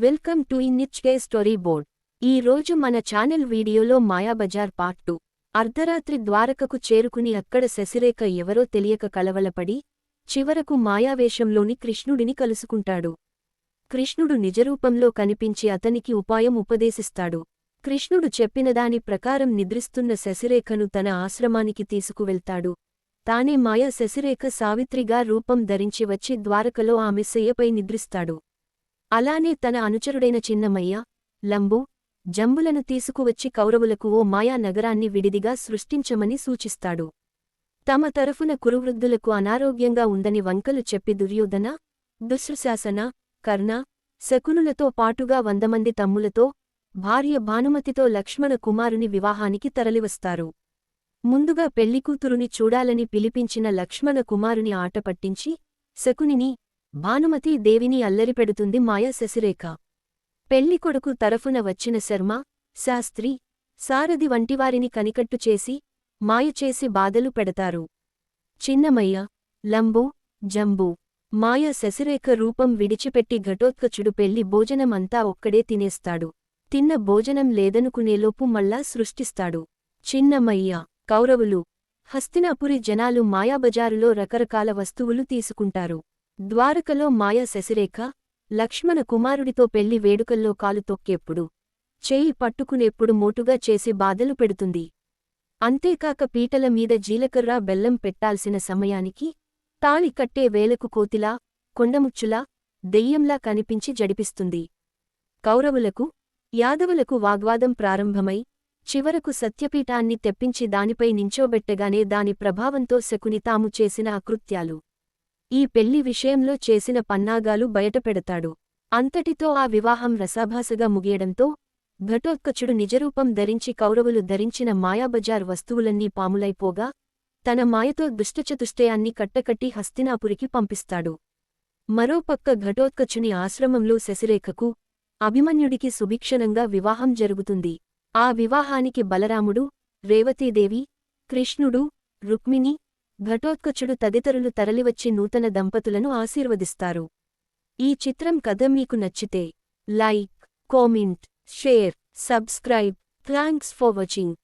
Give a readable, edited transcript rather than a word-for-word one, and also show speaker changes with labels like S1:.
S1: Welcome to ఇన్నిచ్కే story board. ఈ రోజు మన ఛానల్ వీడియోలో మాయాబజార్ పార్ట్ 2. అర్ధరాత్రి ద్వారకకు చేరుకుని అక్కడ శశిరేఖ ఎవరో తెలియక కలవలపడి చివరకు మాయావేషంలోని కృష్ణుడిని కలుసుకుంటాడు. కృష్ణుడు నిజరూపంలో కనిపించి అతనికి ఉపాయం ఉపదేశిస్తాడు. కృష్ణుడు చెప్పినదాని ప్రకారం నిద్రిస్తున్న శశిరేఖను తన ఆశ్రమానికి తీసుకువెళ్తాడు. తానే మాయా శశిరేఖ సావిత్రిగా రూపం ధరించి వచ్చి ద్వారకలో ఆమె శయ్యపై నిద్రిస్తాడు. అలానే తన అనుచరుడైన చిన్నమయ్య, లంబు, జంబులను తీసుకువచ్చి కౌరవులకు ఓ మాయా నగరాన్ని విడిదిగా సృష్టించమని సూచిస్తాడు. తమ తరఫున కురువృద్ధులకు అనారోగ్యంగా ఉందని వంకలు చెప్పి దుర్యోధన, దుశ్శాసన, కర్ణ, శకునులతో పాటుగా 100 మంది తమ్ములతో, భార్య భానుమతితో లక్ష్మణ కుమారుని వివాహానికి తరలివస్తారు. ముందుగా పెళ్లికూతురుని చూడాలని పిలిపించిన లక్ష్మణ కుమారుని ఆటపట్టించి శకునిని, భానుమతీ దేవిని అల్లరిపెడుతుంది మాయా శశిరేఖ. పెళ్లికొడుకు తరఫున వచ్చిన శర్మ, శాస్త్రి, సారథి వంటివారిని కనికట్టు చేసి మాయచేసి బాధలు పెడతారు. చిన్నమయ్య, లంబు, జంబు, మాయా శశిరేఖ రూపం విడిచిపెట్టి ఘటోత్కచుడు పెళ్లి భోజనం అంతా ఒక్కడే తినేస్తాడు. తిన్న భోజనం లేదనుకునేలోపు మళ్ళా సృష్టిస్తాడు. చిన్నమయ్య, కౌరవులు, హస్తినాపురి జనాలు మాయాబజారులో రకరకాల వస్తువులు తీసుకుంటారు. ద్వారకలో మాయా శశిరేఖ, లక్ష్మణ కుమారుడితో పెళ్లి వేడుకల్లో కాలు తొక్కేప్పుడు, చేయి పట్టుకునేప్పుడు మోటుగా చేసి బాధలు పెడుతుంది. అంతేకాక పీటల మీద జీలకర్ర బెల్లం పెట్టాల్సిన సమయానికి తాళి కట్టే వేలకు కోతిలా, కొండముచ్చులా, దెయ్యంలా కనిపించి జడిపిస్తుంది. కౌరవులకు, యాదవులకు వాగ్వాదం ప్రారంభమై చివరకు సత్యపీఠాన్ని తెప్పించి దానిపై నించోబెట్టగానే దాని ప్రభావంతో శకుని తాము చేసిన అకృత్యాలు, ఈ పెళ్లి విషయంలో చేసిన పన్నాగాలు బయటపెడతాడు. అంతటితో ఆ వివాహం రసాభాసగా ముగియడంతో ఘటోత్కచుడు నిజరూపం ధరించి కౌరవులు ధరించిన మాయాబజార్ వస్తువులన్నీ పాములైపోగా తన మాయతో దుష్టచతుష్టయాన్ని కట్టకట్టి హస్తినాపురికి పంపిస్తాడు. మరోపక్క ఘటోత్కచుని ఆశ్రమంలో శశిరేఖకు, అభిమన్యుడికి సుభిక్షణంగా వివాహం జరుగుతుంది. ఆ వివాహానికి బలరాముడు, రేవతీదేవి, కృష్ణుడు, రుక్మిణి, ఘటోత్కచుడు తదితరులు తరలివచ్చి నూతన దంపతులను ఆశీర్వదిస్తారు. ఈ చిత్రం కథ మీకు నచ్చితే like, comment, share, subscribe. Thanks for watching.